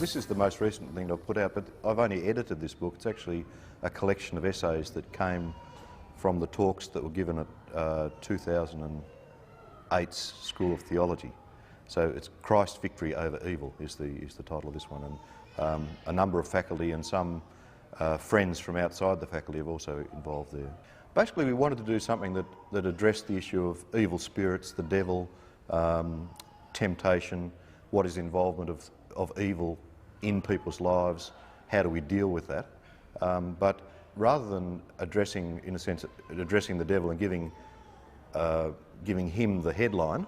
This is the most recent thing I've put out, but I've only edited this book. It's actually a collection of essays that came from the talks that were given at 2008's School of Theology. So it's Christ's Victory Over Evil is the title of this one, and a number of faculty and some friends from outside the faculty have also involved there. Basically, we wanted to do something that addressed the issue of evil spirits, the devil, temptation, what is the involvement of evil in people's lives, how do we deal with that. But rather than addressing, in a sense, addressing the devil and giving him the headline,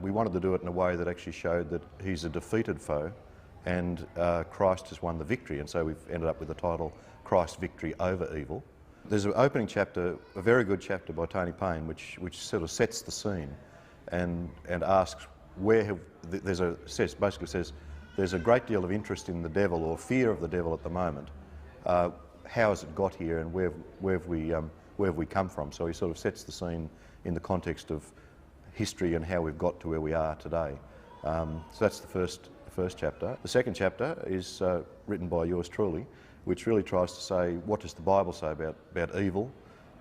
we wanted to do it in a way that actually showed that he's a defeated foe and Christ has won the victory, and so we've ended up with the title Christ's Victory Over Evil. There's an opening chapter, a very good chapter by Tony Payne, which sort of sets the scene and asks basically says there's a great deal of interest in the devil or fear of the devil at the moment. How has it got here, and where have we come from? So he sort of sets the scene in the context of history and how we've got to where we are today. So that's the first chapter. The second chapter is written by yours truly, which really tries to say what does the Bible say about evil,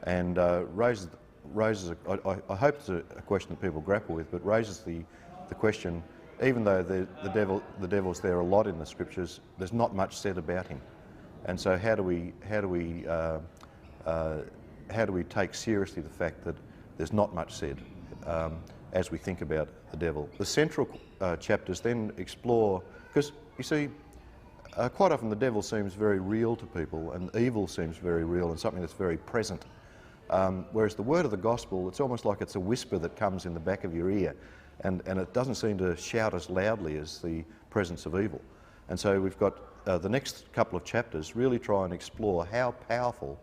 and raises I hope it's a question that people grapple with, but raises the question, even though the devil's there a lot in the scriptures, there's not much said about him, and so how do we take seriously the fact that there's not much said as we think about the devil. The central chapters then explore, because you see, quite often the devil seems very real to people, and evil seems very real and something that's very present. Whereas the word of the gospel, it's almost like it's a whisper that comes in the back of your ear, and it doesn't seem to shout as loudly as the presence of evil. And so we've got the next couple of chapters really try and explore how powerful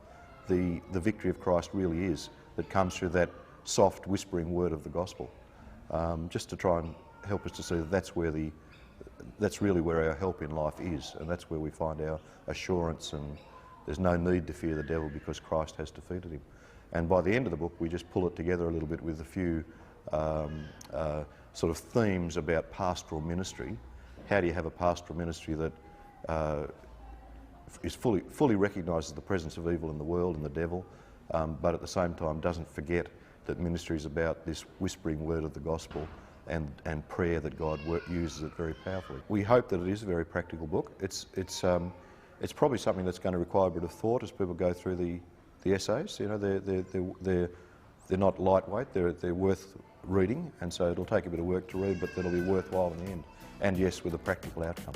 the victory of Christ really is that comes through that soft whispering word of the gospel, just to try and help us to see that that's really where our help in life is, and that's where we find our assurance, and there's no need to fear the devil because Christ has defeated him. And by the end of the book we just pull it together a little bit with a few sort of themes about pastoral ministry. How do you have a pastoral ministry that is fully recognises the presence of evil in the world and the devil, but at the same time doesn't forget that ministry is about this whispering word of the gospel and prayer, that God uses it very powerfully. We hope that it is a very practical book. It's probably something that's going to require a bit of thought as people go through the essays. You know, they're not lightweight. They're worth reading, and so it'll take a bit of work to read, but that'll be worthwhile in the end. And yes, with a practical outcome.